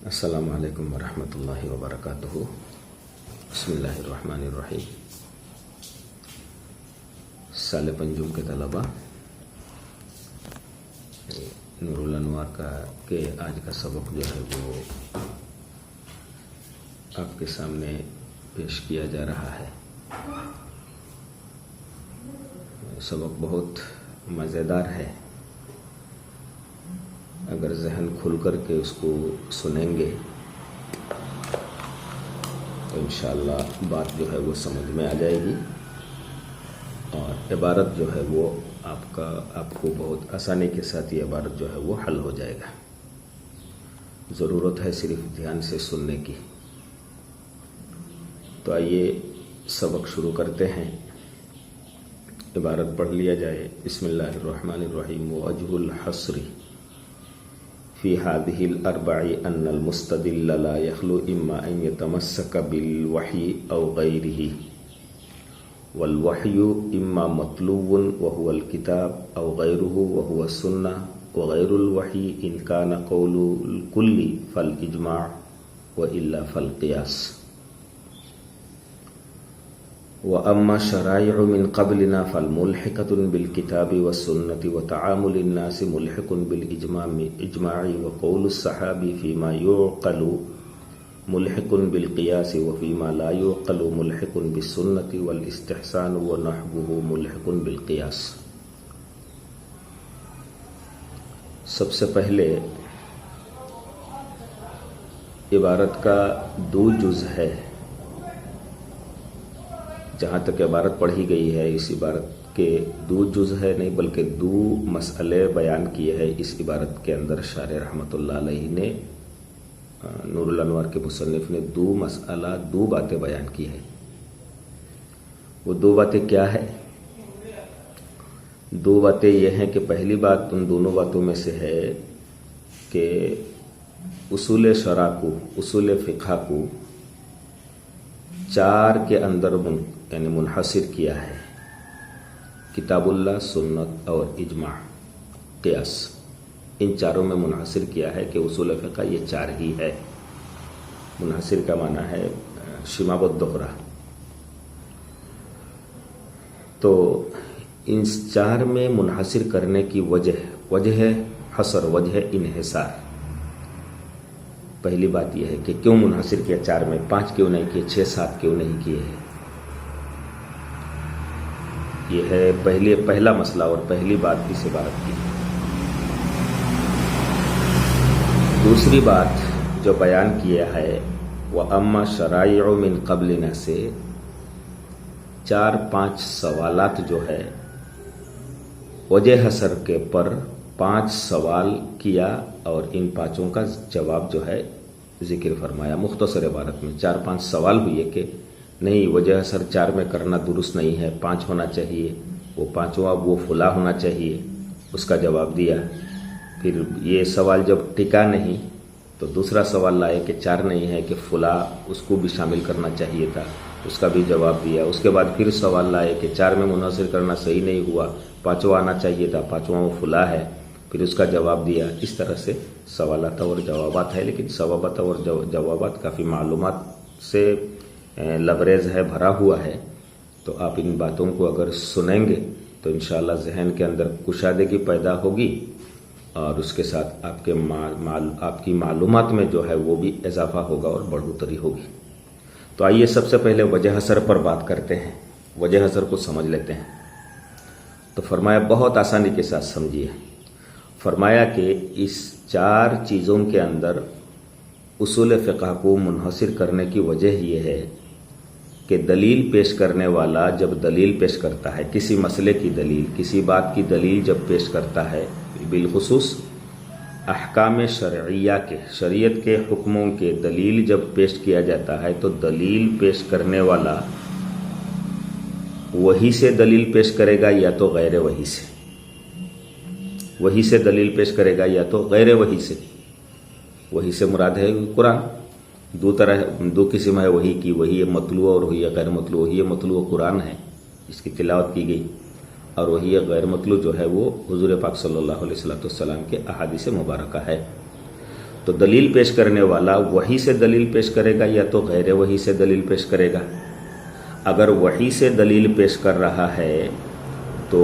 السلام علیکم ورحمۃ اللہ وبرکاتہ۔ بسم اللہ الرحمن الرحیم۔ سال پنجم کے طلباء، نور الانوار کے آج کا سبق جو ہے وہ آپ کے سامنے پیش کیا جا رہا ہے۔ سبق بہت مزیدار ہے، اگر ذہن کھل کر کے اس کو سنیں گے تو انشاءاللہ بات جو ہے وہ سمجھ میں آ جائے گی اور عبارت جو ہے وہ آپ کو بہت آسانی کے ساتھ یہ عبارت جو ہے وہ حل ہو جائے گا۔ ضرورت ہے صرف دھیان سے سننے کی۔ تو آئیے سبق شروع کرتے ہیں۔ عبارت پڑھ لیا جائے۔ بسم اللہ الرحمن الرحیم۔ ووجہ الحصر فی هذه الاربع ان المستدل لا يخلو اما ان يتمسك بالوحی او غیره، والوحی اما مطلوب وهو الكتاب او غیره وهو السنة، وغیر الوحی ان كان قول الكل فالاجماع والا فالقیاس۔ وَأَمَّا شَرَائِعُ مِنْ قَبْلِنَا فَالْمُلْحِقَةُ بِالْكِتَابِ وَالسُّنَّةِ وَتَعَامُلِ النَّاسِ مُلْحِقٌ بِالْإِجْمَاعِ وَقَوْلُ الصَّحَابِ فِيمَا يُعْقَلُ مُلْحِقٌ بِالْقِيَاسِ وَفِيمَا لَا يُعْقَلُ مُلْحِقٌ بِالسُّنَّةِ وَالْإِسْتِحْسَانُ وَنَحْوُهُ مُلْحِقٌ بِالْقِيَاسِ۔ سب سے پہلے عبارت کا دو جز ہے۔ جہاں تک عبارت پڑھی گئی ہے، اس عبارت کے دو جز ہے، نہیں بلکہ دو مسئلے بیان کیے ہیں اس عبارت کے اندر۔ شارح رحمۃ اللہ علیہ نے، نور الانوار کے مصنف نے دو باتیں بیان کی ہیں۔ وہ دو باتیں کیا ہے؟ دو باتیں یہ ہیں کہ پہلی بات ان دونوں باتوں میں سے ہے کہ اصول شرع کو، اصول فقہ کو چار کے اندر یعنی منحصر کیا ہے: کتاب اللہ، سنت اور اجماع، قیاس۔ ان چاروں میں منحصر کیا ہے کہ اصول فقہ یہ چار ہی ہے۔ منحصر کا معنی ہے شماب الدغرہ۔ تو ان چار میں منحصر کرنے کی وجہ حصر، وجہ انحصار۔ پہلی بات یہ ہے کہ کیوں منحصر کیا چار میں، 5 کیوں نہیں کیے، 6 7 کیوں نہیں کیے ہیں؟ یہ ہے پہلا مسئلہ اور پہلی بات اس عبارت کی۔ دوسری بات جو بیان کیا ہے وہ اما شرائع من قبلنا سے 4-5 سوالات جو ہے وجہ حصر کے پر 5 سوال کیا اور ان 5 کا جواب جو ہے ذکر فرمایا مختصر عبارت میں۔ 4-5 سوال ہوئے کہ نہیں، وجہ حصر 4 میں کرنا درست نہیں ہے، 5 ہونا چاہیے، وہ 5واں وہ فلاں ہونا چاہیے، اس کا جواب دیا۔ پھر یہ سوال جب ٹکا نہیں تو دوسرا سوال لائے کہ 4 نہیں ہے کہ فلاں اس کو بھی شامل کرنا چاہیے تھا، اس کا بھی جواب دیا۔ اس کے بعد پھر سوال لائے کہ 4 میں منحصر کرنا صحیح نہیں ہوا، 5واں آنا چاہیے تھا، 5واں وہ فلاں ہے، پھر اس کا جواب دیا۔ اس طرح سے سوالات اور جوابات ہے، لیکن سوالات اور جوابات کافی معلومات سے لبریز ہے، بھرا ہوا ہے۔ تو آپ ان باتوں کو اگر سنیں گے تو انشاءاللہ ذہن کے اندر کشادگی پیدا ہوگی اور اس کے ساتھ آپ کی معلومات میں جو ہے وہ بھی اضافہ ہوگا اور بڑھوتری ہوگی۔ تو آئیے سب سے پہلے وجہ حصر پر بات کرتے ہیں، وجہ حصر کو سمجھ لیتے ہیں۔ تو فرمایا بہت آسانی کے ساتھ سمجھیے۔ فرمایا کہ اس 4 چیزوں کے اندر اصول فقہ کو منحصر کرنے کی وجہ یہ ہے کہ دلیل پیش کرنے والا جب دلیل پیش کرتا ہے، کسی مسئلے کی دلیل، کسی بات کی دلیل جب پیش کرتا ہے، بالخصوص احکام شرعیہ کے، شریعت کے حکموں کے دلیل جب پیش کیا جاتا ہے تو دلیل پیش کرنے والا وہی سے دلیل پیش کرے گا یا تو غیر وہی سے، وہی سے دلیل پیش کرے گا یا تو غیر وہی سے۔ وہی سے مراد ہے قرآن۔ دو قسم ہے وہی کی، وہی مطلوع اور وہی غیر مطلوع۔ وہی مطلوع قرآن ہے، اس کی تلاوت کی گئی، اور وہی غیر مطلوع جو ہے وہ حضور پاک صلی اللہ علیہ وسلم کے احادیث مبارکہ ہے۔ تو دلیل پیش کرنے والا وحی سے دلیل پیش کرے گا یا تو غیر وحی سے دلیل پیش کرے گا؟ اگر وحی سے دلیل پیش کر رہا ہے تو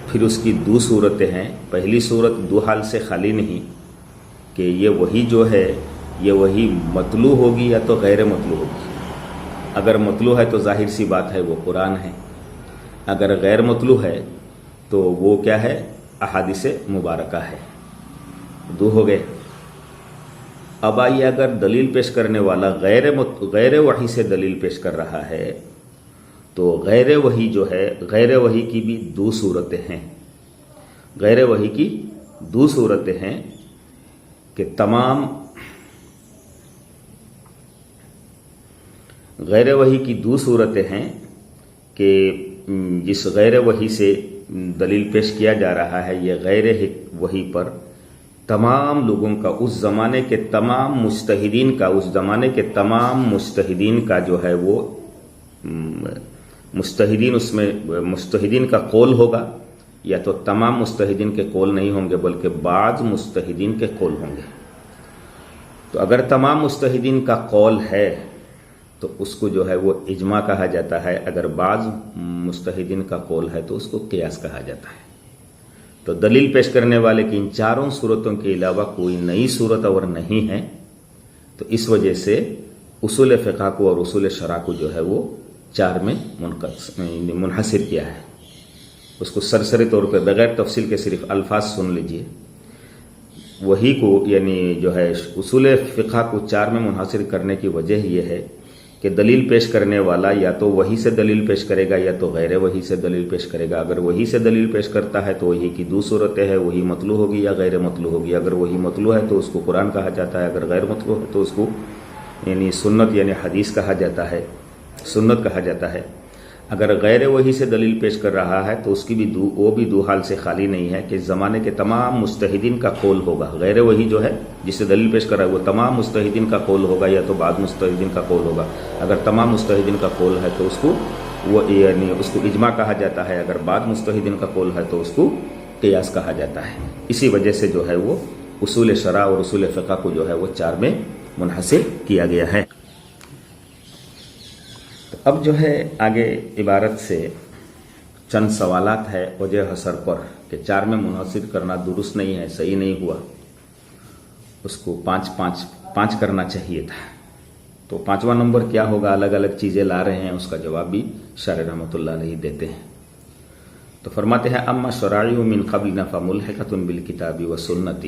پھر اس کی دو صورتیں ہیں. پہلی صورت دو حال سے خالی نہیں کہ یہ وحی جو ہے یہ وحی مطلوع ہوگی یا تو غیر مطلوع ہوگی. اگر مطلوع ہے تو ظاہر سی بات ہے وہ قرآن ہے، اگر غیر مطلوع ہے تو وہ کیا ہے؟ احادیث مبارکہ ہے. دو ہو گئے. اب آئیے اگر دلیل پیش کرنے والا غیر وحی سے دلیل پیش کر رہا ہے تو غیر وحی جو ہے، غیر وحی کی بھی دو صورتیں ہیں. غیر وحی کی دو صورتیں ہیں کہ غیر وحی کی دو صورتیں ہیں کہ جس غیر وحی سے دلیل پیش کیا جا رہا ہے یہ غیر وحی پر تمام لوگوں کا، اس زمانے کے تمام مجتہدین کا جو ہے وہ مجتہدین کا قول ہوگا، یا تو تمام مجتہدین کے قول نہیں ہوں گے بلکہ بعض مجتہدین کے قول ہوں گے. تو اگر تمام مجتہدین کا قول ہے تو اس کو جو ہے وہ اجماع کہا جاتا ہے، اگر بعض مجتہدین کا قول ہے تو اس کو قیاس کہا جاتا ہے. تو دلیل پیش کرنے والے کی ان چاروں صورتوں کے علاوہ کوئی نئی صورت اور نہیں ہے. تو اس وجہ سے اصول فقہ کو اور اصول شرع کو جو ہے وہ چار میں منحصر کیا ہے. اس کو سرسری طور پہ بغیر تفصیل کے صرف الفاظ سن لیجئے. وہی کو یعنی جو ہے اصول فقہ کو چار میں منحصر کرنے کی وجہ یہ ہے کہ دلیل پیش کرنے والا یا تو وحی سے دلیل پیش کرے گا یا تو غیر وحی سے دلیل پیش کرے گا. اگر وحی سے دلیل پیش کرتا ہے تو وحی کی دو صورتیں ہیں، وحی مطلوع ہوگی یا غیر مطلوع ہوگی. اگر وحی مطلوع ہے تو اس کو قرآن کہا جاتا ہے، اگر غیر مطلوع ہے تو اس کو یعنی سنت یعنی حدیث کہا جاتا ہے، سنت کہا جاتا ہے. اگر غیر وحی سے دلیل پیش کر رہا ہے تو اس کی بھی وہ بھی دو حال سے خالی نہیں ہے کہ زمانے کے تمام مجتہدین کا قول ہوگا. غیر وحی جو ہے جس سے دلیل پیش کر رہا ہے وہ تمام مجتہدین کا قول ہوگا یا تو بعض مجتہدین کا قول ہوگا. اگر تمام مجتہدین کا قول ہے تو اس کو وہ یعنی اس کو اجماع کہا جاتا ہے، اگر بعض مجتہدین کا قول ہے تو اس کو قیاس کہا جاتا ہے. اسی وجہ سے جو ہے وہ اصول شرع اور اصول فقہ کو جو ہے وہ چار میں منحصر کیا گیا ہے. اب جو ہے آگے عبارت سے چند سوالات ہے وجہ حصر پر کہ چار میں منحصر کرنا درست نہیں ہے، صحیح نہیں ہوا، اس کو پانچ کرنا چاہیے تھا. تو پانچواں نمبر کیا ہوگا؟ الگ الگ چیزیں لا رہے ہیں، اس کا جواب بھی شارح رحمۃ اللہ علیہ دیتے ہیں. تو فرماتے ہیں اما شرائع من قبلنا فملحقۃ بالکتاب والسنۃ.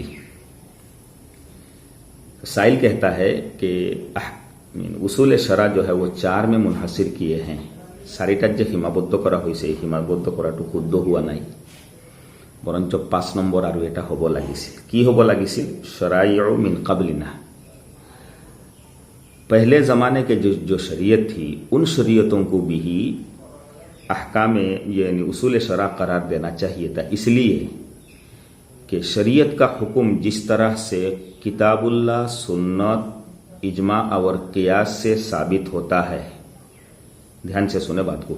سائل کہتا ہے کہ اصول شرع جو ہے وہ چار میں منحصر کیے ہیں. চাৰিটাত যে সীমাবদ্ধ কৰা হৈছে এই সীমাবদ্ধ কৰাটো শুদ্ধ হোৱা নাই, বৰঞ্চ 5 নম্বৰ আৰু এটা হ'ব লাগিছিল. কি হ'ব লাগিছিল? শৰাইউ মিন قبلنا. پہلے زمانے کے جو شریعت تھی ان شریعتوں کو بھی احکام یعنی اصول شرع قرار دینا چاہیے تھا، اس لیے کہ شریعت کا حکم جس طرح سے کتاب اللہ، سنت، اجماع اور قیاس سے ثابت ہوتا ہے. دھیان سے سنے بات کو،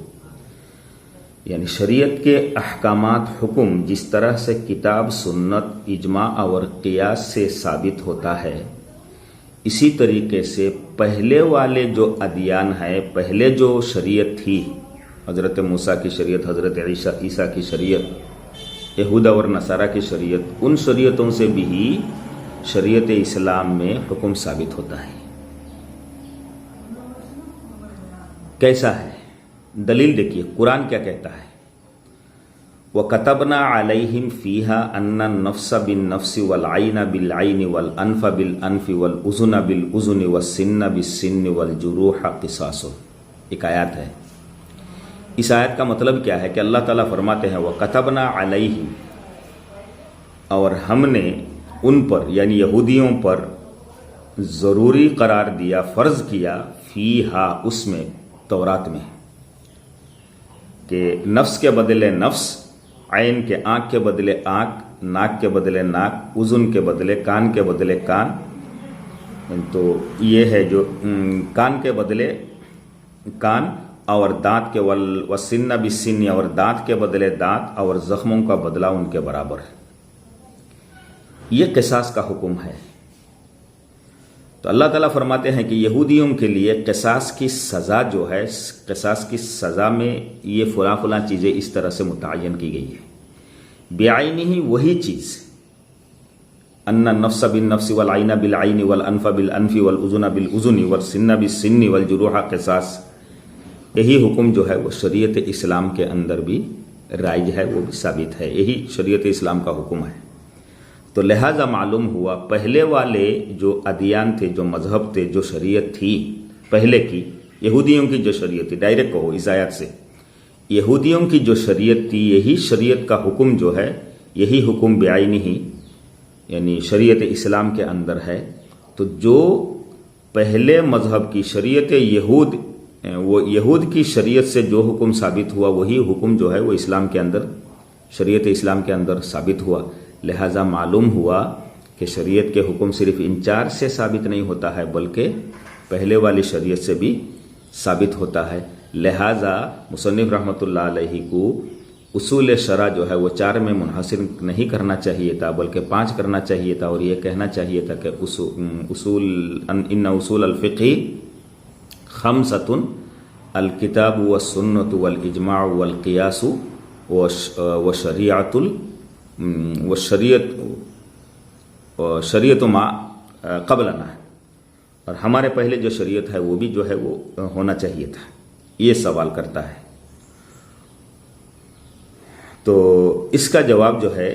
یعنی شریعت کے احکامات حکم جس طرح سے کتاب، سنت، اجماع اور قیاس سے ثابت ہوتا ہے، اسی طریقے سے پہلے والے جو ادیان ہیں، پہلے جو شریعت تھی، حضرت موسیٰ کی شریعت، حضرت عیسیٰ کی شریعت، یہود اور نصارہ کی شریعت، ان شریعتوں سے بھی شریعت اسلام میں حکم ثابت ہوتا ہے. کیسا ہے؟ دلیل دیکھیے قرآن کیا کہتا ہے. وَكَتَبْنَا عَلَيْهِمْ فِيهَا أَنَّ النَّفْسَ بِالنَّفْسِ وَالْعَيْنَ بِالْعَيْنِ وَالْأَنْفَ بِالْأَنْفِ وَالْأُذُنَ بِالْأُذُنِ وَالسِّنَّ بِالسِّنِّ وَالْجُرُوحَ قِصَاصٌ. ایک آیات ہے. اس آیت کا مطلب کیا ہے کہ اللہ تعالیٰ فرماتے ہیں وَكَتَبْنَا عَلَيْهِمْ، اور ہم نے ان پر یعنی یہودیوں پر ضروری قرار دیا، فرض کیا، فیہا اس میں، تورات میں، کہ نفس کے بدلے نفس، عین کے آنکھ کے بدلے آنکھ، ناک کے بدلے ناک، اذن کے بدلے کان کے بدلے کان. تو یہ ہے جو کان کے بدلے کان، اور دانت کے والسن بالسن، اور دانت کے بدلے دانت، اور زخموں کا بدلہ ان کے برابر. یہ قصاص کا حکم ہے. تو اللہ تعالیٰ فرماتے ہیں کہ یہودیوں کے لیے قصاص کی سزا جو ہے، قصاص کی سزا میں یہ فلاں فلاں چیزیں اس طرح سے متعین کی گئی ہے، بعینہ وہی چیز، ان النفس بالنفس والعین بالعین والانف بالانف والاذن بالاذن والسن بالسن والجروح قصاص، یہی حکم جو ہے وہ شریعت اسلام کے اندر بھی رائج ہے، وہ بھی ثابت ہے، یہی شریعت اسلام کا حکم ہے۔ تو لہٰذا معلوم ہوا پہلے والے جو ادیان تھے، جو مذہب تھے، جو شریعت تھی پہلے کی، یہودیوں کی جو شریعت تھی، ڈائریکٹ کہو اس آیت سے، یہودیوں کی جو شریعت تھی، یہی شریعت کا حکم جو ہے، یہی حکم بعینہ ہی یعنی شریعت اسلام کے اندر ہے۔ تو جو پہلے مذہب کی شریعت یہود، وہ یہود کی شریعت سے جو حکم ثابت ہوا، وہی حکم جو ہے وہ اسلام کے اندر، شریعت اسلام کے اندر ثابت ہوا۔ لہٰذا معلوم ہوا کہ شریعت کے حکم صرف ان چار سے ثابت نہیں ہوتا ہے، بلکہ پہلے والی شریعت سے بھی ثابت ہوتا ہے۔ لہٰذا مصنف رحمۃ اللہ علیہ کو اصول شرع جو ہے وہ چار میں منحصر نہیں کرنا چاہیے تھا، بلکہ 5 کرنا چاہیے تھا، اور یہ کہنا چاہیے تھا کہ ان اصول الفقہ 5 الکتاب والسنۃ والاجماع والقیاس شریعت ما قبلنا، اور ہمارے پہلے جو شریعت ہے وہ بھی جو ہے وہ ہونا چاہیے تھا۔ یہ سوال کرتا ہے، تو اس کا جواب جو ہے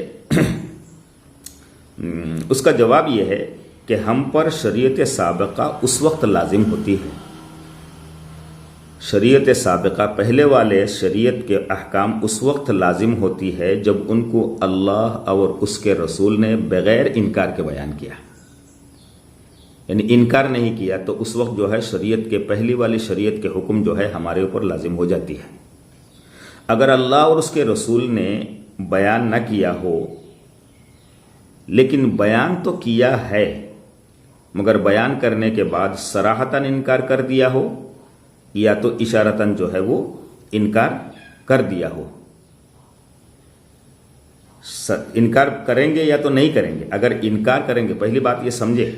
اس کا جواب یہ ہے کہ ہم پر شریعت سابقہ اس وقت لازم ہوتی ہے، شریعت سابقہ پہلے والے شریعت کے احکام اس وقت لازم ہوتی ہے جب ان کو اللہ اور اس کے رسول نے بغیر انکار کے بیان کیا، یعنی انکار نہیں کیا، تو اس وقت جو ہے شریعت کے پہلی والی شریعت کے حکم جو ہے ہمارے اوپر لازم ہو جاتی ہے۔ اگر اللہ اور اس کے رسول نے بیان نہ کیا ہو، لیکن بیان تو کیا ہے مگر بیان کرنے کے بعد صراحتاً انکار کر دیا ہو، یا تو اشارتاً جو ہے وہ انکار کر دیا ہو، انکار کریں گے یا تو نہیں کریں گے۔ اگر انکار کریں گے، پہلی بات یہ سمجھے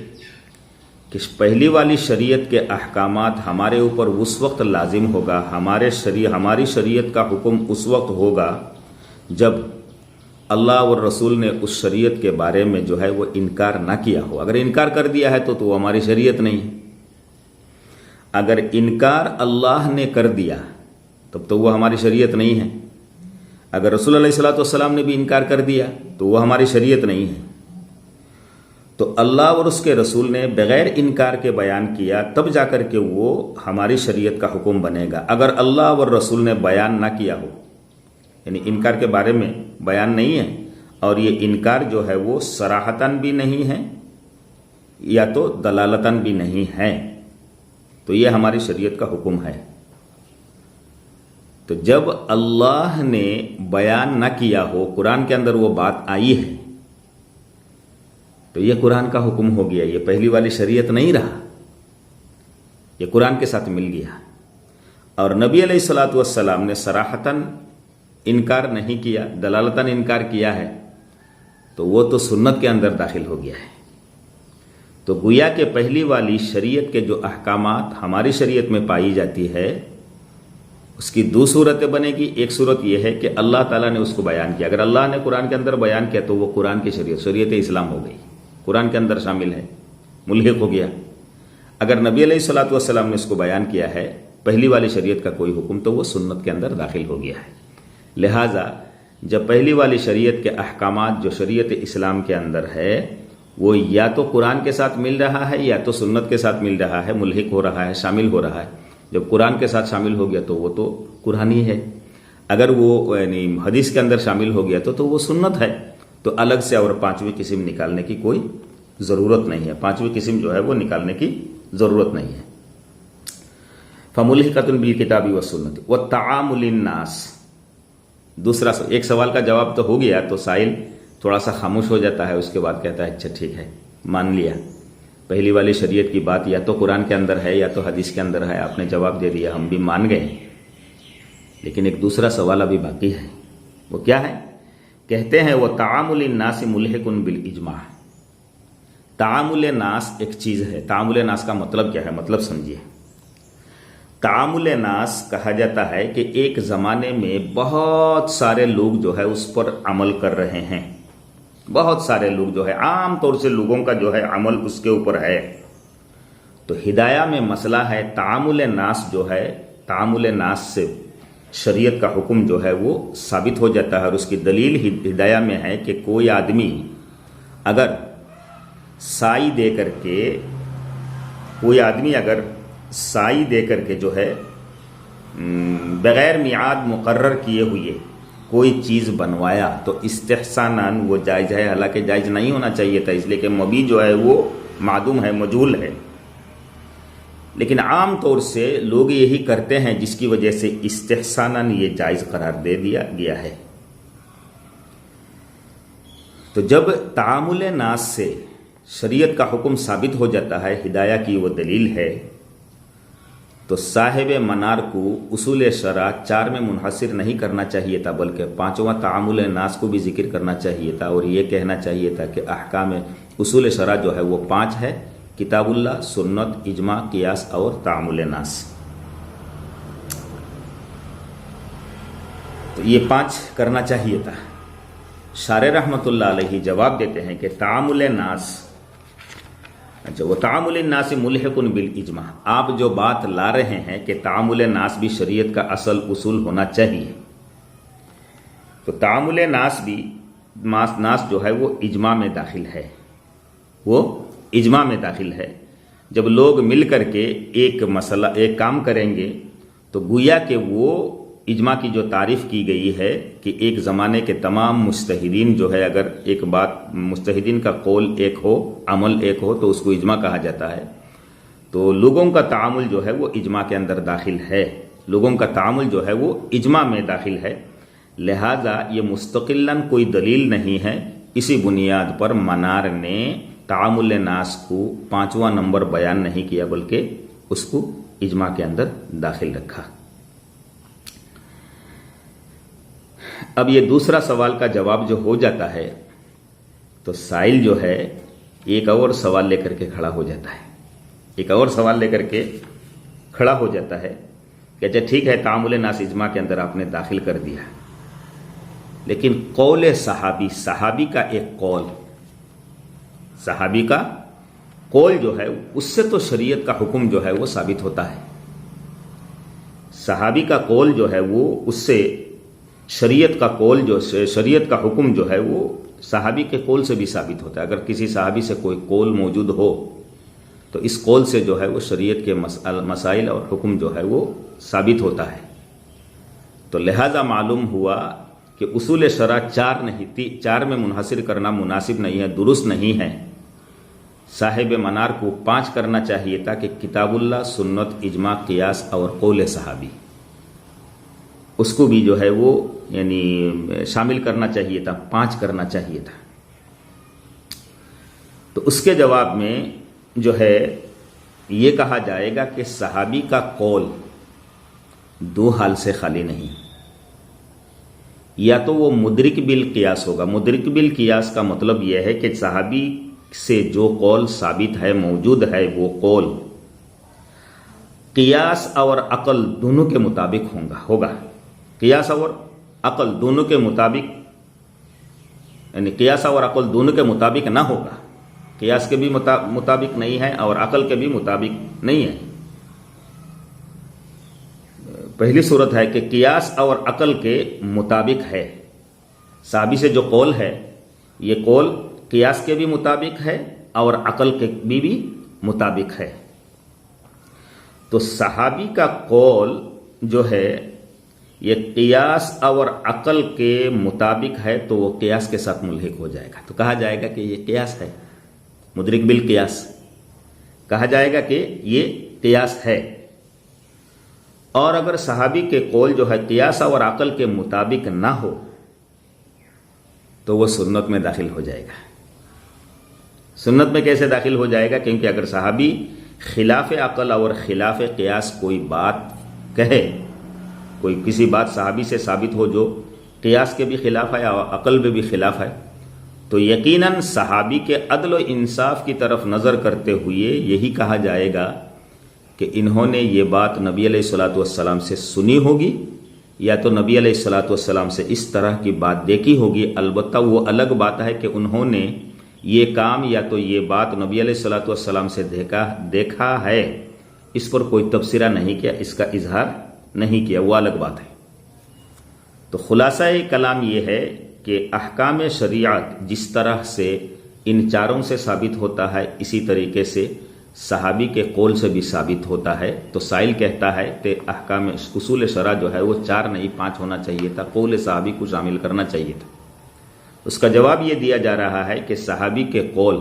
کہ پہلی والی شریعت کے احکامات ہمارے اوپر اس وقت لازم ہوگا، ہماری شریعت کا حکم اس وقت ہوگا جب اللہ اور رسول نے اس شریعت کے بارے میں جو ہے وہ انکار نہ کیا ہو۔ اگر انکار کر دیا ہے تو وہ ہماری شریعت نہیں ہے۔ اگر انکار اللہ نے کر دیا تب تو وہ ہماری شریعت نہیں ہے۔ اگر رسول علیہ الصلوۃ والسلام نے بھی انکار کر دیا تو وہ ہماری شریعت نہیں ہے۔ تو اللہ اور اس کے رسول نے بغیر انکار کے بیان کیا، تب جا کر کے وہ ہماری شریعت کا حکم بنے گا۔ اگر اللہ اور رسول نے بیان نہ کیا ہو، یعنی انکار کے بارے میں بیان نہیں ہے، اور یہ انکار جو ہے وہ صراحتاً بھی نہیں ہے یا تو دلالتاً بھی نہیں ہے، تو یہ ہماری شریعت کا حکم ہے۔ تو جب اللہ نے بیان نہ کیا ہو، قرآن کے اندر وہ بات آئی ہے، تو یہ قرآن کا حکم ہو گیا، یہ پہلی والی شریعت نہیں رہا، یہ قرآن کے ساتھ مل گیا۔ اور نبی علیہ الصلوۃ والسلام نے صراحتاً انکار نہیں کیا، دلالتاً انکار کیا ہے، تو وہ تو سنت کے اندر داخل ہو گیا ہے۔ تو گویا کہ پہلی والی شریعت کے جو احکامات ہماری شریعت میں پائی جاتی ہے، اس کی دو صورتیں بنے گی۔ ایک صورت یہ ہے کہ اللہ تعالیٰ نے اس کو بیان کیا، اگر اللہ نے قرآن کے اندر بیان کیا تو وہ قرآن کی شریعت اسلام ہو گئی، قرآن کے اندر شامل ہے، ملحق ہو گیا۔ اگر نبی علیہ الصلوۃ والسلام نے اس کو بیان کیا ہے، پہلی والی شریعت کا کوئی حکم، تو وہ سنت کے اندر داخل ہو گیا ہے۔ لہٰذا جب پہلی والی شریعت کے احکامات جو شریعت اسلام کے اندر ہے، وہ یا تو قرآن کے ساتھ مل رہا ہے یا تو سنت کے ساتھ مل رہا ہے، ملحق ہو رہا ہے، شامل ہو رہا ہے۔ جب قرآن کے ساتھ شامل ہو گیا تو وہ تو قرآنی ہے، اگر وہ یعنی حدیث کے اندر شامل ہو گیا تو وہ سنت ہے۔ تو الگ سے اور پانچویں قسم نکالنے کی کوئی ضرورت نہیں ہے، پانچویں قسم جو ہے وہ نکالنے کی ضرورت نہیں ہے۔ فَمُلْحِقَةٌ بِالْكِتَابِ وَالسُّنَّةِ وَالتَّعَامُلِ النَّاسِ۔ دوسرا ایک سوال کا جواب تو ہو گیا، تو سائل تھوڑا سا خاموش ہو جاتا ہے، اس کے بعد کہتا ہے اچھا ٹھیک ہے، مان لیا، پہلی والی شریعت کی بات یا تو قرآن کے اندر ہے یا تو حدیث کے اندر ہے، آپ نے جواب دے دیا، ہم بھی مان گئے۔ لیکن ایک دوسرا سوال ابھی باقی ہے، وہ کیا ہے؟ کہتے ہیں وہ تعامل الناس ملحق بالاجماع، تعامل ناس ایک چیز ہے. تعامل ناس کا مطلب کیا ہے؟ مطلب سمجھیے. تعامل ناس کہا جاتا ہے کہ ایک زمانے میں بہت سارے لوگ جو ہے اس پر عمل کر رہے ہیں. بہت سارے لوگ جو ہے عام طور سے لوگوں کا جو ہے عمل اس کے اوپر ہے. تو ہدایہ میں مسئلہ ہے تعامل ناس جو ہے، تعامل ناس سے شریعت کا حکم جو ہے وہ ثابت ہو جاتا ہے. اور اس کی دلیل ہدایہ میں ہے کہ کوئی آدمی اگر سائی دے کر کے، کوئی آدمی اگر سائی دے کر کے جو ہے بغیر میعاد مقرر کیے ہوئے کوئی چیز بنوایا تو استحساناً وہ جائز ہے. حالانکہ جائز نہیں ہونا چاہیے تھا، اس لیے کہ مبیع جو ہے وہ معدوم ہے، مجہول ہے. لیکن عام طور سے لوگ یہی کرتے ہیں، جس کی وجہ سے استحساناً یہ جائز قرار دے دیا گیا ہے. تو جب تعامل ناس سے شریعت کا حکم ثابت ہو جاتا ہے، ہدایہ کی وہ دلیل ہے، تو صاحب منار کو اصول شرع 4 میں منحصر نہیں کرنا چاہیے تھا، بلکہ 5واں تعامل ناس کو بھی ذکر کرنا چاہیے تھا. اور یہ کہنا چاہیے تھا کہ احکام اصول شرع جو ہے وہ 5 ہے: کتاب اللہ، سنت، اجماع، قیاس اور تعامل ناس. تو یہ 5 کرنا چاہیے تھا. شارح رحمۃ اللہ علیہ جواب دیتے ہیں کہ تعامل ناس، اچھا وہ تعامل الناس ملحق بالاجماع، آپ جو بات لا رہے ہیں کہ تعامل ناس بھی شریعت کا اصل اصول ہونا چاہیے، تو تعامل ناس بھی، ناس جو ہے وہ اجماع میں داخل ہے. وہ اجماع میں داخل ہے. جب لوگ مل کر کے ایک مسئلہ، ایک کام کریں گے تو گویا کہ وہ اجماع کی جو تعریف کی گئی ہے کہ ایک زمانے کے تمام مجتہدین جو ہے، اگر ایک بات مجتہدین کا قول ایک ہو، عمل ایک ہو، تو اس کو اجماع کہا جاتا ہے. تو لوگوں کا تعامل جو ہے وہ اجماع کے اندر داخل ہے. لوگوں کا تعامل جو ہے وہ اجماع میں داخل ہے. لہذا یہ مستقلاً کوئی دلیل نہیں ہے. اسی بنیاد پر منار نے تعامل ناس کو 5واں نمبر بیان نہیں کیا، بلکہ اس کو اجماع کے اندر داخل رکھا. اب یہ دوسرا سوال کا جواب جو ہو جاتا ہے، تو سائل جو ہے ایک اور سوال لے کر کے کھڑا ہو جاتا ہے. ایک اور سوال لے کر کے کھڑا ہو جاتا ہے کہ اچھا ٹھیک ہے، تعامل ناس اجماع کے اندر آپ نے داخل کر دیا، لیکن قول صحابی، صحابی کا ایک قول، صحابی کا قول جو ہے اس سے تو شریعت کا حکم جو ہے وہ ثابت ہوتا ہے. صحابی کا قول جو ہے وہ اس سے شریعت کا قول، جو شریعت کا حکم جو ہے وہ صحابی کے قول سے بھی ثابت ہوتا ہے. اگر کسی صحابی سے کوئی قول موجود ہو تو اس قول سے جو ہے وہ شریعت کے مسائل اور حکم جو ہے وہ ثابت ہوتا ہے. تو لہذا معلوم ہوا کہ اصول شرع 4 نہیں، 4 میں منحصر کرنا مناسب نہیں ہے، درست نہیں ہے. صاحب منار کو 5 کرنا چاہیے تھا کہ کتاب اللہ، سنت، اجماع، قیاس اور قول صحابی، اس کو بھی جو ہے وہ یعنی شامل کرنا چاہیے تھا، 5 کرنا چاہیے تھا. تو اس کے جواب میں جو ہے یہ کہا جائے گا کہ صحابی کا قول 2 حال سے خالی نہیں. یا تو وہ مدرک بالقیاس ہوگا. مدرک بالقیاس کا مطلب یہ ہے کہ صحابی سے جو قول ثابت ہے، موجود ہے، وہ قول قیاس اور عقل دونوں کے مطابق ہوگا. قیاس اور عقل دونوں کے مطابق، یعنی قیاس اور عقل دونوں کے مطابق نہ ہوگا. قیاس کے بھی مطابق نہیں ہے اور عقل کے بھی مطابق نہیں ہے. پہلی صورت ہے کہ قیاس اور عقل کے مطابق ہے. صحابی سے جو قول ہے، یہ قول قیاس کے بھی مطابق ہے اور عقل کے بھی مطابق ہے. تو صحابی کا قول جو ہے یہ قیاس اور عقل کے مطابق ہے، تو وہ قیاس کے ساتھ ملحق ہو جائے گا. تو کہا جائے گا کہ یہ قیاس ہے، مدرک بالقیاس کہا جائے گا کہ یہ قیاس ہے. اور اگر صحابی کے قول جو ہے قیاس اور عقل کے مطابق نہ ہو تو وہ سنت میں داخل ہو جائے گا. سنت میں کیسے داخل ہو جائے گا؟ کیونکہ اگر صحابی خلاف عقل اور خلاف قیاس کوئی بات کہے، کوئی کسی بات صحابی سے ثابت ہو جو قیاس کے بھی خلاف ہے اور عقل میں بھی خلاف ہے، تو یقیناً صحابی کے عدل و انصاف کی طرف نظر کرتے ہوئے یہی کہا جائے گا کہ انہوں نے یہ بات نبی علیہ الصلوۃ والسلام سے سنی ہوگی یا تو نبی علیہ الصلوۃ والسلام سے اس طرح کی بات دیکھی ہوگی. البتہ وہ الگ بات ہے کہ انہوں نے یہ کام یا تو یہ بات نبی علیہ الصلوۃ والسلام سے دیکھا ہے، اس پر کوئی تبصرہ نہیں کیا، اس کا اظہار نہیں کیا، وہ الگ بات ہے. تو خلاصہ کلام یہ ہے کہ احکام شریعت جس طرح سے ان چاروں سے ثابت ہوتا ہے اسی طریقے سے صحابی کے قول سے بھی ثابت ہوتا ہے. تو سائل کہتا ہے کہ احکام اصول شرع جو ہے وہ 4 نہیں 5 ہونا چاہیے تھا، قول صحابی کو شامل کرنا چاہیے تھا. اس کا جواب یہ دیا جا رہا ہے کہ صحابی کے قول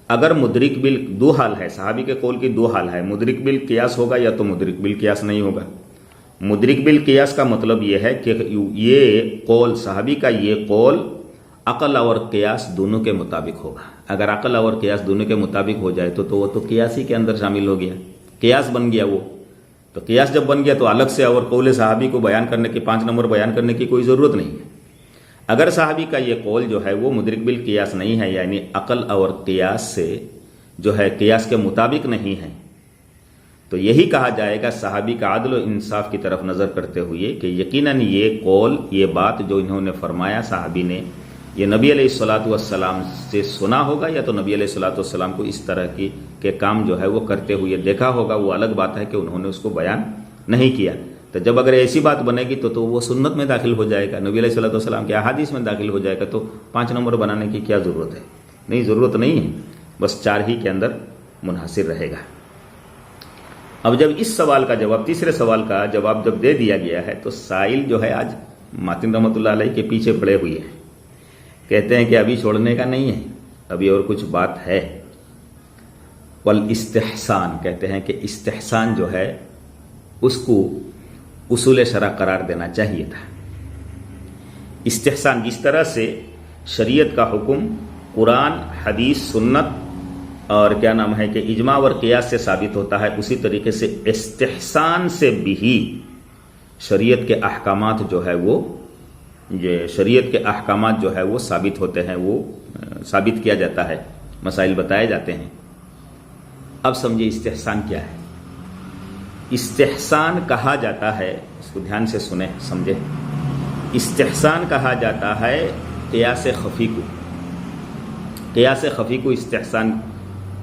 اگر مدرک دو حال ہے، صحابی کے قول کی 2 حال ہے، مدرک بالقیاس ہوگا یا تو مدرک بالقیاس نہیں ہوگا. مدرک بالقیاس کا مطلب یہ ہے کہ یہ قول صحابی کا یہ قول عقل اور قیاس دونوں کے مطابق ہوگا. اگر عقل اور قیاس دونوں کے مطابق ہو جائے تو وہ تو قیاس ہی کے اندر شامل ہو گیا، قیاس بن گیا. وہ تو قیاس جب بن گیا تو الگ سے اور قول صحابی کو بیان کرنے کی 5 نمبر بیان کرنے کی کوئی ضرورت نہیں ہے. اگر صحابی کا یہ قول جو ہے وہ مدرک بالقیاس نہیں ہے، یعنی عقل اور قیاس سے جو ہے قیاس کے مطابق نہیں ہے، تو یہی کہا جائے گا صحابی کا عدل و انصاف کی طرف نظر کرتے ہوئے کہ یقیناً یہ قول، یہ بات جو انہوں نے فرمایا صحابی نے، یہ نبی علیہ الصلوۃ والسلام سے سنا ہوگا یا تو نبی علیہ الصلوۃ والسلام کو اس طرح کے کام جو ہے وہ کرتے ہوئے دیکھا ہوگا. وہ الگ بات ہے کہ انہوں نے اس کو بیان نہیں کیا. تو جب اگر ایسی بات بنے گی تو وہ سنت میں داخل ہو جائے گا، نبی علیہ الصلوۃ والسلام کے احادیث میں داخل ہو جائے گا. تو 5 نمبر بنانے کی کیا ضرورت ہے؟ نہیں، ضرورت نہیں ہے، بس 4 ہی کے اندر منحصر رہے گا. اب جب اس سوال کا جواب، تیسرے سوال کا جواب جب دے دیا گیا ہے تو سائل جو ہے آج ماتن رحمۃ اللہ علیہ کے پیچھے پڑے ہوئے ہیں. کہتے ہیں کہ ابھی چھوڑنے کا نہیں ہے، ابھی اور کچھ بات ہے. والاستحسان، کہتے ہیں کہ استحسان جو ہے اس کو اصول شرع قرار دینا چاہیے تھا. استحسان جس طرح سے شریعت کا حکم قرآن، حدیث، سنت اور کیا نام ہے کہ اجماع اور قیاس سے ثابت ہوتا ہے، اسی طریقے سے استحسان سے بھی شریعت کے احکامات جو ہے وہ شریعت کے احکامات جو ہے وہ ثابت ہوتے ہیں، وہ ثابت کیا جاتا ہے، مسائل بتائے جاتے ہیں. اب سمجھے استحسان کیا ہے. استحسان کہا جاتا ہے، اس کو دھیان سے سنیں سمجھے، استحسان کہا جاتا ہے قیاس خفی کو. قیاس خفی کو استحسان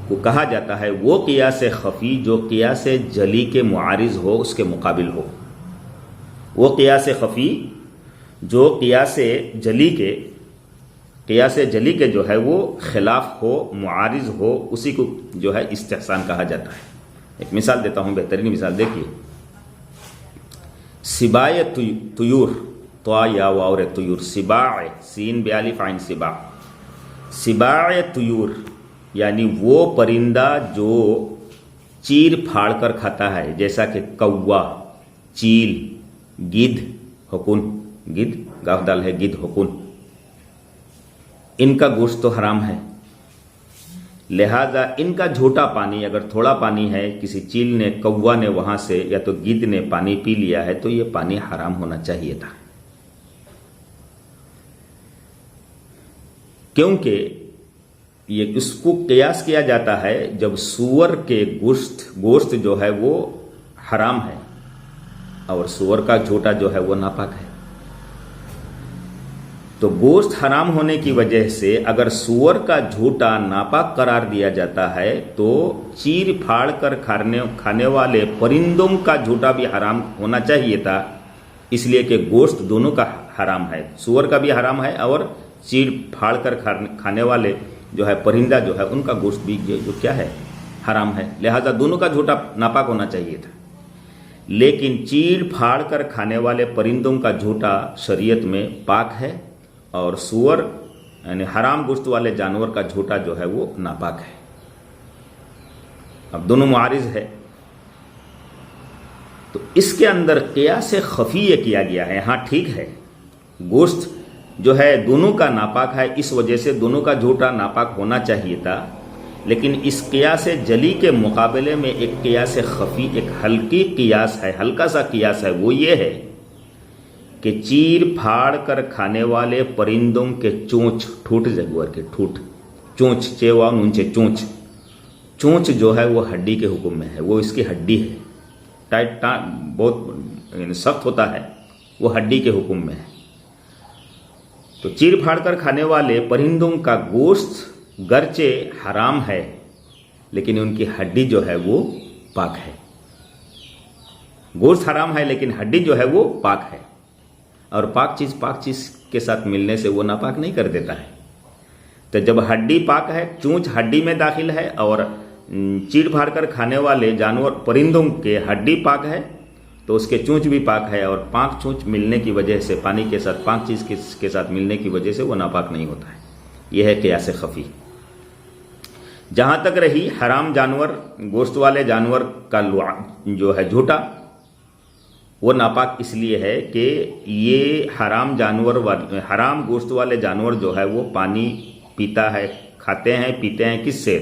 کو کہا جاتا ہے، وہ قیاس خفی جو قیاس جلی کے معارض ہو، اس کے مقابل ہو. وہ قیاس خفی جو قیاس جلی کے جو ہے وہ خلاف ہو، معارض ہو، اسی کو جو ہے استحسان کہا جاتا ہے. ایک مثال دیتا ہوں، بہترین مثال دیکھیے. سباع طیور، طا یا واو طیور، سباع سین بالف عین سباع، سباع طیور یعنی وہ پرندہ جو چیر پھاڑ کر کھاتا ہے، جیسا کہ کوا، چیل، گدھ، ہکن، گدھ گاف دال ہے، گدھ، ہکن، ان کا گوشت تو حرام ہے. لہذا ان کا جھوٹا پانی، اگر تھوڑا پانی ہے، کسی چیل نے، کوا نے وہاں سے یا تو گدھ نے پانی پی لیا ہے تو یہ پانی حرام ہونا چاہیے تھا. کیونکہ یہ اس کو قیاس کیا جاتا ہے جب سور کے گوشت جو ہے وہ حرام ہے اور سور کا جھوٹا جو ہے وہ ناپاک ہے. تو گوشت حرام ہونے کی وجہ سے اگر سور کا جھوٹا ناپاک قرار دیا جاتا ہے تو چیر پھاڑ کر کھانے والے پرندوں کا جھوٹا بھی حرام ہونا چاہیے تھا، اس لیے کہ گوشت دونوں کا حرام ہے، سور کا بھی حرام ہے اور چیر پھاڑ کر کھانے والے جو ہے پرندہ جو ہے ان کا گوشت بھی جو کیا ہے حرام ہے. لہذا دونوں کا جھوٹا ناپاک ہونا چاہیے تھا. لیکن چیر پھاڑ کر کھانے والے پرندوں کا جھوٹا شریعت میں پاک ہے اور سور یعنی حرام گوشت والے جانور کا جھوٹا جو ہے وہ ناپاک ہے. اب دونوں معارض ہے تو اس کے اندر قیاس خفی کیا گیا ہے. ہاں ٹھیک ہے، گوشت جو ہے دونوں کا ناپاک ہے، اس وجہ سے دونوں کا جھوٹا ناپاک ہونا چاہیے تھا، لیکن اس قیاس جلی کے مقابلے میں ایک قیاس خفی، ایک ہلکی قیاس ہے، ہلکا سا قیاس ہے. وہ یہ ہے کہ چیر پھاڑ کر کھانے والے پرندوں کے چونچ، ٹھوٹ جگور کے ٹھوٹ، چونچ چیوا نونچے چونچ، چونچ جو ہے وہ ہڈی کے حکم میں ہے، وہ اس کی ہڈی ہے، ٹائٹ بہت سخت ہوتا ہے، وہ ہڈی کے حکم میں ہے۔ تو چیر پھاڑ کر کھانے والے پرندوں کا گوشت گرچہ حرام ہے لیکن ان کی ہڈی جو ہے وہ پاک ہے۔ گوشت حرام ہے لیکن ہڈی جو ہے وہ پاک ہے، اور پاک چیز کے ساتھ ملنے سے وہ ناپاک نہیں کر دیتا ہے۔ تو جب ہڈی پاک ہے، چونچ ہڈی میں داخل ہے، اور چیر پھاڑ کر کھانے والے جانور پرندوں کے ہڈی پاک ہے تو اس کے چونچ بھی پاک ہے، اور پاک چونچ ملنے کی وجہ سے، پانی کے ساتھ پاک چیز کے ساتھ ملنے کی وجہ سے وہ ناپاک نہیں ہوتا ہے۔ یہ ہے قیاس خفی۔ جہاں تک رہی حرام جانور، گوشت والے جانور کا جو ہے جھوٹا، وہ ناپاک اس لیے ہے کہ یہ حرام گوشت والے جانور جو ہے وہ پانی پیتا ہے، کھاتے ہیں، پیتے ہیں کس سے؟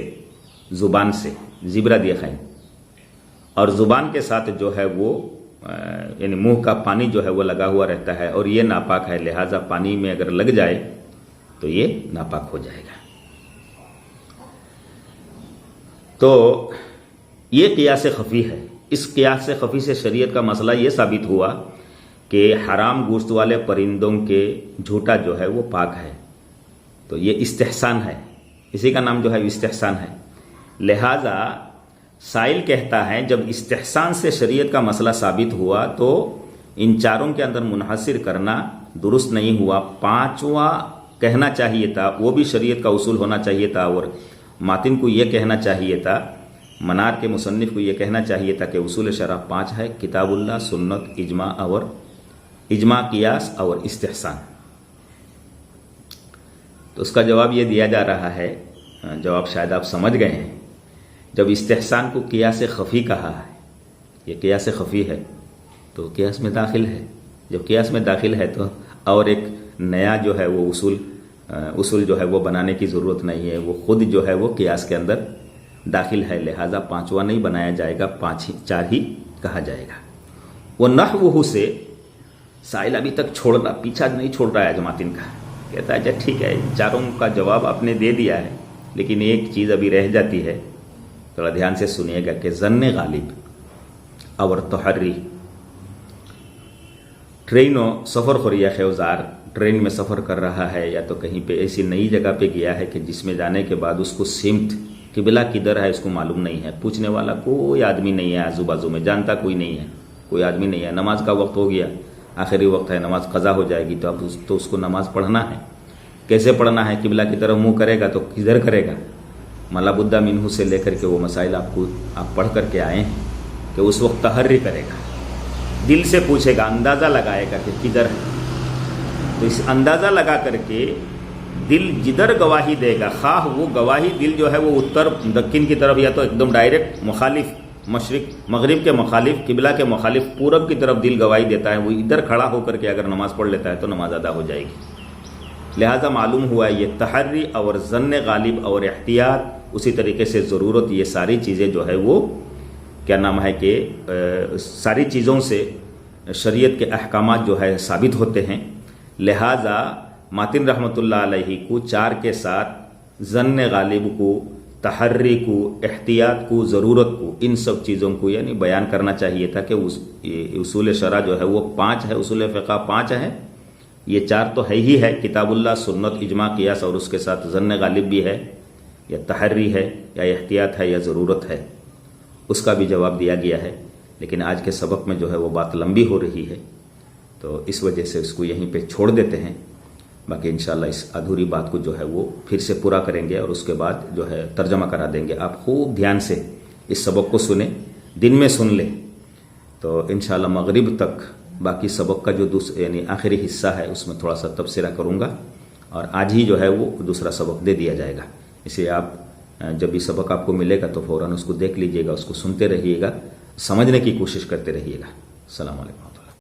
زبان سے، زبرہ دیے خائن، اور زبان کے ساتھ جو ہے وہ یعنی منہ کا پانی جو ہے وہ لگا ہوا رہتا ہے، اور یہ ناپاک ہے، لہٰذا پانی میں اگر لگ جائے تو یہ ناپاک ہو جائے گا۔ تو یہ قیاس خفی ہے۔ اس قیاس خفی سے شریعت کا مسئلہ یہ ثابت ہوا کہ حرام گوشت والے پرندوں کے جھوٹا جو ہے وہ پاک ہے، تو یہ استحسان ہے، اسی کا نام جو ہے استحسان ہے۔ لہذا سائل کہتا ہے جب استحسان سے شریعت کا مسئلہ ثابت ہوا تو ان چاروں کے اندر منحصر کرنا درست نہیں ہوا، پانچواں کہنا چاہیے تھا، وہ بھی شریعت کا اصول ہونا چاہیے تھا، اور ماتن کو یہ کہنا چاہیے تھا، منار کے مصنف کو یہ کہنا چاہیے تھا کہ اصول شرع 5 ہے: کتاب اللہ، سنت، اجماع، قیاس اور استحسان۔ تو اس کا جواب یہ دیا جا رہا ہے، جواب شاید آپ سمجھ گئے ہیں، جب استحسان کو قیاس خفی کہا ہے، یہ قیاس خفی ہے تو قیاس میں داخل ہے، جب قیاس میں داخل ہے تو اور ایک نیا جو ہے وہ اصول جو ہے وہ بنانے کی ضرورت نہیں ہے، وہ خود جو ہے وہ قیاس کے اندر داخل ہے، لہذا پانچواں نہیں بنایا جائے گا، 4 ہی کہا جائے گا۔ وہ نحوہ سے سائل ابھی تک پیچھا نہیں چھوڑ رہا ہے جماعتین کا، کہتا ہے اچھا ٹھیک ہے، چاروں کا جواب آپ نے دے دیا ہے، لیکن ایک چیز ابھی رہ جاتی ہے، تھوڑا دھیان سے سنیے گا کہ ظن غالب اور تحری، ٹرینوں سفر خوریا خیوزار ٹرین میں سفر کر رہا ہے یا تو کہیں پہ ایسی نئی جگہ پہ گیا ہے کہ جس میں جانے کے بعد اس کو سمت قبلہ کدھر ہے اس کو معلوم نہیں ہے، پوچھنے والا کوئی آدمی نہیں ہے، آزو بازو میں جانتا کوئی نہیں ہے، کوئی آدمی نہیں ہے، نماز کا وقت ہو گیا، آخری وقت ہے، نماز قضا ہو جائے گی، تو اب تو اس کو نماز پڑھنا ہے، کیسے پڑھنا ہے؟ قبلہ کی طرف منہ کرے گا تو کدھر کرے گا؟ ملا بدہ منہ سے لے کر کے وہ مسائل آپ پڑھ کر کے آئے ہیں کہ اس وقت تحری کرے گا، دل سے پوچھے گا، اندازہ لگائے گا کہ کدھر ہے، تو اس اندازہ لگا کر کے دل جدھر گواہی دے گا، خواہ وہ گواہی دل جو ہے وہ اتر دکن کی طرف یا تو ایک دم ڈائریکٹ مخالف، مشرق مغرب کے مخالف، قبلہ کے مخالف پورب کی طرف دل گواہی دیتا ہے، وہ ادھر کھڑا ہو کر کے اگر نماز پڑھ لیتا ہے تو نماز ادا ہو جائے گی۔ لہذا معلوم ہوا یہ تحری اور ظن غالب اور احتیاط، اسی طریقے سے ضرورت، یہ ساری چیزیں جو ہے وہ کیا نام ہے کہ ساری چیزوں سے شریعت کے احکامات جو ہے ثابت ہوتے ہیں۔ لہذا ماتن رحمۃ اللہ علیہ کو 4 کے ساتھ ظن غالب کو، تحری کو، احتیاط کو، ضرورت کو، ان سب چیزوں کو یعنی بیان کرنا چاہیے تھا کہ اصول شرع جو ہے وہ 5 ہے، اصول فقہ 5 ہے، یہ 4 تو ہے ہی ہے، کتاب اللہ، سنت، اجماع، قیاس، اور اس کے ساتھ ظن غالب بھی ہے، یا تحری ہے، یا احتیاط ہے، یا ضرورت ہے، اس کا بھی جواب دیا گیا ہے۔ لیکن آج کے سبق میں جو ہے وہ بات لمبی ہو رہی ہے، تو اس وجہ سے اس کو یہیں پہ چھوڑ دیتے ہیں، باقی انشاءاللہ اس ادھوری بات کو جو ہے وہ پھر سے پورا کریں گے، اور اس کے بعد جو ہے ترجمہ کرا دیں گے۔ آپ خوب دھیان سے اس سبق کو سنیں، دن میں سن لیں، تو انشاءاللہ مغرب تک باقی سبق کا جو یعنی آخری حصہ ہے اس میں تھوڑا سا تبصرہ کروں گا، اور آج ہی جو ہے وہ دوسرا سبق دے دیا جائے گا۔ اس لیے آپ جب بھی سبق آپ کو ملے گا تو فوراً اس کو دیکھ لیجئے گا، اس کو سنتے رہیے گا، سمجھنے کی کوشش کرتے رہیے گا۔ السلام علیکم۔